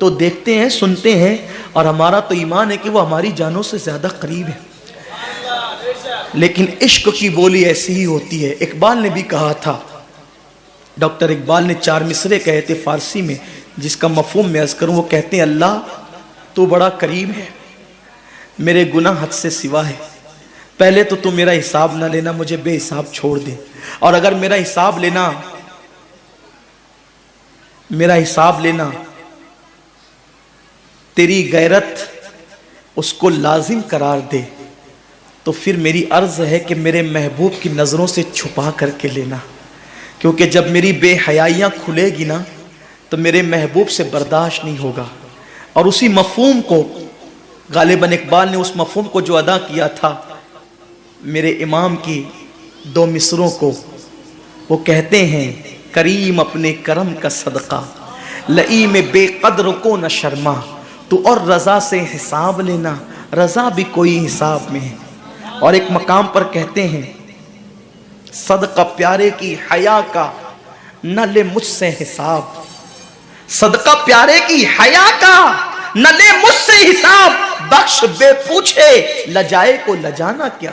تو دیکھتے ہیں، سنتے ہیں، اور ہمارا تو ایمان ہے کہ وہ ہماری جانوں سے زیادہ قریب ہے، لیکن عشق کی بولی ایسی ہی ہوتی ہے۔ اقبال نے بھی کہا تھا، ڈاکٹر اقبال نے 4 مصرے کہے تھے فارسی میں، جس کا مفہوم میں عرض کروں۔ وہ کہتے ہیں اللہ تو بڑا کریم ہے، میرے گناہ حد سے سوا ہے، پہلے تو میرا حساب نہ لینا، مجھے بے حساب چھوڑ دے، اور اگر میرا حساب لینا تیری غیرت اس کو لازم قرار دے، تو پھر میری عرض ہے کہ میرے محبوب کی نظروں سے چھپا کر کے لینا، کیونکہ جب میری بے حیائیاں کھلے گی نا تو میرے محبوب سے برداشت نہیں ہوگا۔ اور اسی مفہوم کو غالباً اقبال نے اس مفہوم کو جو ادا کیا تھا میرے امام کی 2 مصروں کو، وہ کہتے ہیں کریم اپنے کرم کا صدقہ، لئیم بے قدر کو نہ شرما، تو اور رضا سے حساب لینا، رضا بھی کوئی حساب میں ہے۔ اور ایک مقام پر کہتے ہیں صدقہ پیارے کی حیا کا نہ لے مجھ سے حساب، صدقہ پیارے کی حیا کا نہ لے مجھ سے حساب، بخش بے پوچھے لجائے کو لجانا کیا۔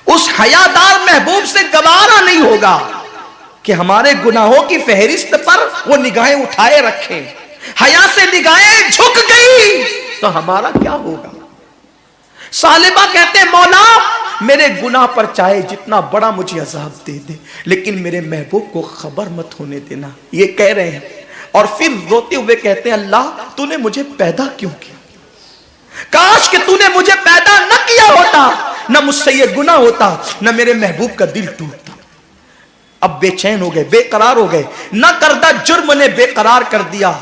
اس حیادار محبوب سے گوارا نہیں ہوگا کہ ہمارے گناہوں کی فہرست پر وہ نگاہیں اٹھائے رکھیں، حیا سے نگاہیں جھک گئی تو ہمارا کیا ہوگا۔ ثعلبہ کہتے ہیں مولا میرے گناہ پر چاہے جتنا بڑا مجھے عذاب دے دے، لیکن میرے محبوب کو خبر مت ہونے دینا، یہ کہہ رہے ہیں۔ اور پھر روتے ہوئے کہتے ہیں اللہ تو نے مجھے پیدا کیوں کیا، کاش کہ تو نے مجھے پیدا نہ کیا ہوتا، نہ مجھ سے یہ گناہ ہوتا، نہ میرے محبوب کا دل ٹوٹتا۔ اب بے چین ہو گئے، بے قرار ہو گئے، نہ کردہ جرم نے بے قرار کر دیا۔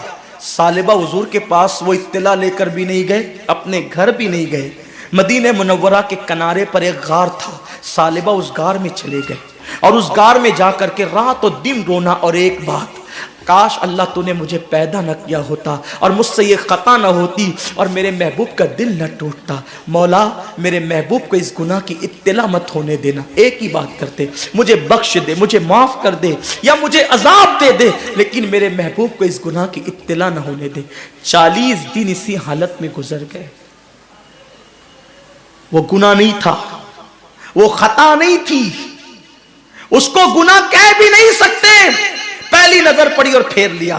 ثعلبہ حضور کے پاس وہ اطلاع لے کر بھی نہیں گئے، اپنے گھر بھی نہیں گئے۔ مدینہ منورہ کے کنارے پر ایک غار تھا، ثعلبہ اس غار میں چلے گئے، اور اس غار میں جا کر کے رات و دن رونا، اور ایک بات، کاش اللہ تو نے مجھے پیدا نہ کیا ہوتا، اور مجھ سے یہ خطا نہ ہوتی، اور میرے محبوب کا دل نہ ٹوٹتا۔ مولا میرے محبوب کو اس گناہ کی اطلاع مت ہونے دینا، ایک ہی بات کرتے، مجھے بخش دے، مجھے معاف کر دے، یا مجھے عذاب دے دے، لیکن میرے محبوب کو اس گناہ کی اطلاع نہ ہونے دے۔ 40 دن اسی حالت میں گزر گئے۔ وہ گناہ نہیں تھا، وہ خطا نہیں تھی، اس کو گناہ کہہ بھی نہیں سکتے، پہلی نظر پڑی اور پھیر لیا۔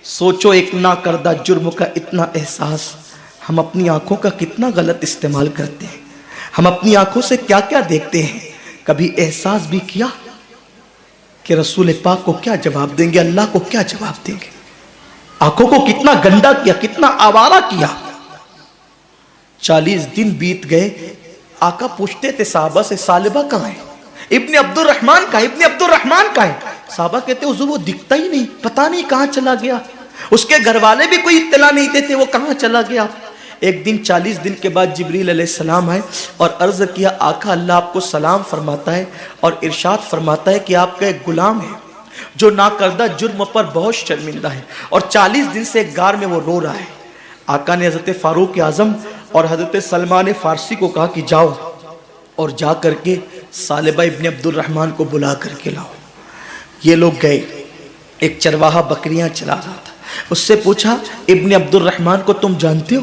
سوچو ایک نہ کردہ جرم کا اتنا احساس، ہم اپنی آنکھوں کا کتنا غلط استعمال کرتے ہیں، ہم اپنی آنکھوں سے کیا کیا دیکھتے ہیں۔ کبھی احساس بھی کیا کہ رسول پاک کو کیا جواب دیں گے، اللہ کو کیا جواب دیں گے، آنکھوں کو کتنا گندا کیا، کتنا آوارہ کیا۔ 40 دن بیت گئے، آقا پوچھتے تھے صحابہ سے ثعلبہ کہاں ہے، ابن عبد الرحمن کا ہے، ابن عبد الرحمن کا ہے۔ صحابہ کہتے ہیں حضور وہ دکھتا ہی نہیں، پتہ نہیں کہاں چلا گیا، اس کے گھر والے بھی کوئی اطلاع نہیں دیتے وہ کہاں چلا گیا۔ ایک دن 40 دن کے بعد جبریل علیہ السلام آئے اور عرض کیا آقا اللہ آپ کو سلام فرماتا ہے اور ارشاد فرماتا ہے کہ آپ کا ایک غلام ہے جو ناکردہ جرم پر بہت شرمندہ ہے، اور 40 دن سے غار میں وہ رو رہا ہے۔ آقا نے حضرت فاروق اعظم اور حضرت سلمان فارسی کو کہا کہ جاؤ اور جا کر کے ثعلبہ ابن عبد الرحمن کو بلا کر کے لاؤ۔ یہ لوگ گئے، ایک چرواہا بکریاں چلا رہا تھا، اس سے پوچھا ابن عبد الرحمن کو تم جانتے ہو؟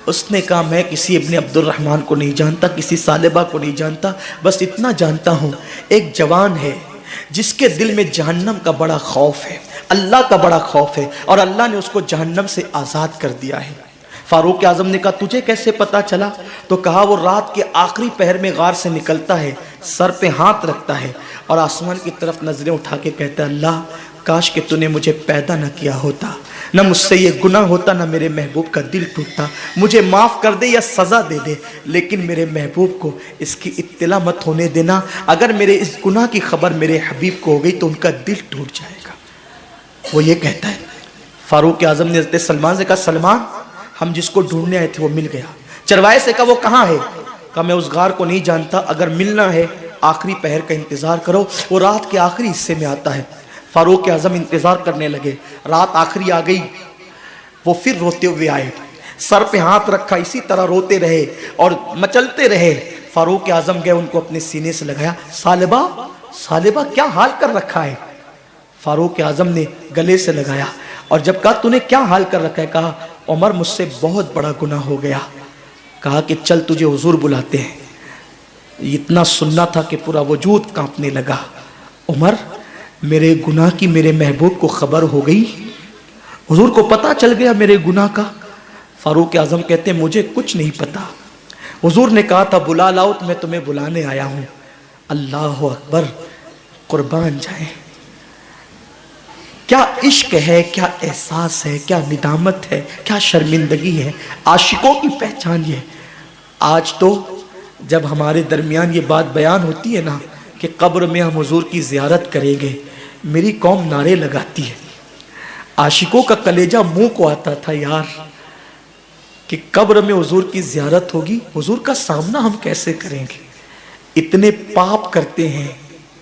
اس نے کہا میں کسی ابن عبد الرحمن کو نہیں جانتا، کسی ثعلبہ کو نہیں جانتا، بس اتنا جانتا ہوں ایک جوان ہے جس کے دل میں جہنم کا بڑا خوف ہے، اللہ کا بڑا خوف ہے، اور اللہ نے اس کو جہنم سے آزاد کر دیا ہے۔ فاروق اعظم نے کہا تجھے کیسے پتا چلا؟ تو کہا وہ رات کے آخری پہر میں غار سے نکلتا ہے، سر پہ ہاتھ رکھتا ہے اور آسمان کی طرف نظریں اٹھا کے کہتا ہے اللہ کاش کہ تو نے مجھے پیدا نہ کیا ہوتا، نہ مجھ سے یہ گناہ ہوتا، نہ میرے محبوب کا دل ٹوٹتا، مجھے معاف کر دے یا سزا دے دے، لیکن میرے محبوب کو اس کی اطلاع مت ہونے دینا، اگر میرے اس گناہ کی خبر میرے حبیب کو ہو گئی تو ان کا دل ٹوٹ جائے گا۔ وہ یہ کہتا ہے۔ فاروق اعظم نے حضرت سلمان سے کہا سلمان ہم جس کو ڈھونڈنے آئے تھے وہ مل گیا۔ چرواہے سے کہا وہ کہاں ہے؟ کہا میں اس غار کو نہیں جانتا، اگر ملنا ہے آخری پہر کا انتظار کرو، وہ رات کے آخری حصے میں آتا ہے۔ فاروق اعظم انتظار کرنے لگے، رات آخری آ گئی، وہ پھر روتے ہوئے آئے، سر پہ ہاتھ رکھا، اسی طرح روتے رہے اور مچلتے رہے۔ فاروق اعظم گئے، ان کو اپنے سینے سے لگایا، ثعلبہ کیا حال کر رکھا ہے؟ فاروق اعظم نے گلے سے لگایا اور جب کہا تو نے کیا حال کر رکھا ہے؟ کہا عمر مجھ سے بہت بڑا گناہ ہو گیا. کہا کہ چل تجھے حضور بلاتے ہیں. اتنا سننا تھا کہ پورا وجود کانپنے لگا. عمر میرے گناہ کی میرے محبوب کو خبر ہو گئی؟ حضور کو پتا چل گیا میرے گناہ کا؟ فاروق اعظم کہتے ہیں مجھے کچھ نہیں پتا. حضور نے کہا تھا بلا لاؤ تو میں تمہیں بلانے آیا ہوں. اللہ اکبر، قربان جائیں. کیا عشق ہے، کیا احساس ہے، کیا ندامت ہے، کیا شرمندگی ہے. عاشقوں کی پہچان یہ. آج تو جب ہمارے درمیان یہ بات بیان ہوتی ہے نا کہ قبر میں ہم حضور کی زیارت کریں گے، میری قوم نعرے لگاتی ہے. عاشقوں کا کلیجہ منہ کو آتا تھا یار کہ قبر میں حضور کی زیارت ہوگی، حضور کا سامنا ہم کیسے کریں گے. اتنے پاپ کرتے ہیں،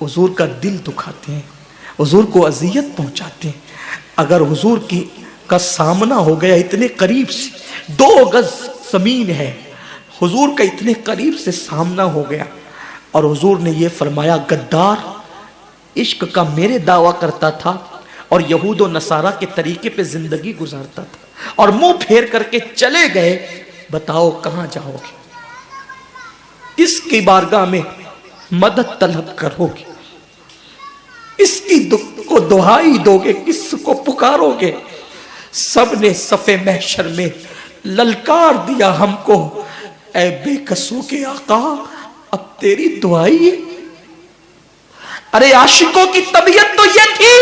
حضور کا دل دکھاتے ہیں، حضور کو اذیت پہنچاتے ہیں. اگر حضور کا سامنا ہو گیا اتنے قریب سے، 2 گز زمین ہے، حضور کا اتنے قریب سے سامنا ہو گیا اور حضور نے یہ فرمایا غدار عشق کا میرے دعویٰ کرتا تھا اور یہود و نصارہ کے طریقے پہ زندگی گزارتا تھا اور منہ پھیر کر کے چلے گئے. بتاؤ کہاں جاؤ گے؟ کس کی بارگاہ میں مدد طلب کرو گے؟ کس کی کو دعائی دو گے؟ کس کو پکارو گے؟ سب نے صف محشر میں للکار دیا ہم کو، اے بے کسوں کے آقا اب تیری دعائی ہے. ارے عاشقوں کی طبیعت تو یہ تھی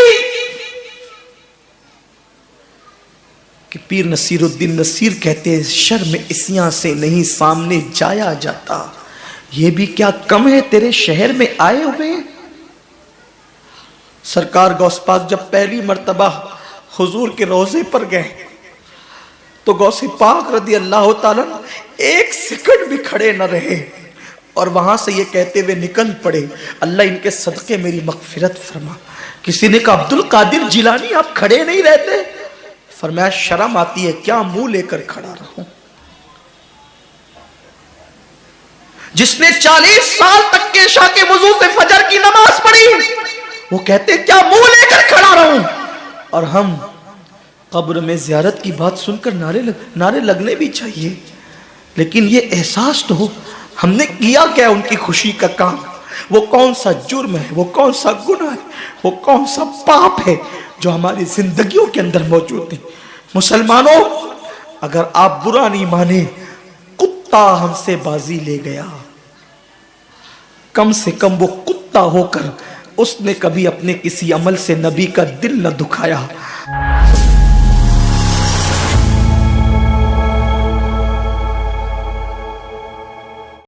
کہ پیر نصیر الدین نصیر کہتے ہیں شرم اسیاں سے نہیں سامنے جایا جاتا، یہ بھی کیا کم ہے تیرے شہر میں آئے ہوئے. سرکار غوث پاک جب پہلی مرتبہ حضور کے روضے پر گئے تو غوث پاک رضی اللہ تعالیٰ 1 سیکنڈ بھی کھڑے نہ رہے اور وہاں سے یہ کہتے ہوئے نکل پڑے اللہ ان کے صدقے میری مغفرت فرما. کسی نے کہا عبد القادر جیلانی آپ کھڑے نہیں رہتے؟ فرمایا شرم آتی ہے کیا منہ لے کر کھڑا رہوں. جس نے 40 سال تک کے عشاء کے وضو سے فجر کی نماز پڑھی وہ کہتے کیا منہ لے کر کھڑا رہوں. اور ہم قبر میں زیارت کی بات سن کر نعرے لگنے بھی چاہیے، لیکن یہ احساس تو ہو ہم نے کیا کیا ان کی خوشی کا کام. وہ کون سا جرم ہے، وہ کون سا گناہ ہے، وہ کون سا پاپ ہے جو ہماری زندگیوں کے اندر موجود ہے. مسلمانوں اگر آپ برا نہیں مانے، کتا ہم سے بازی لے گیا، کم سے کم وہ کتا ہو کر اس نے کبھی اپنے کسی عمل سے نبی کا دل نہ دکھایا.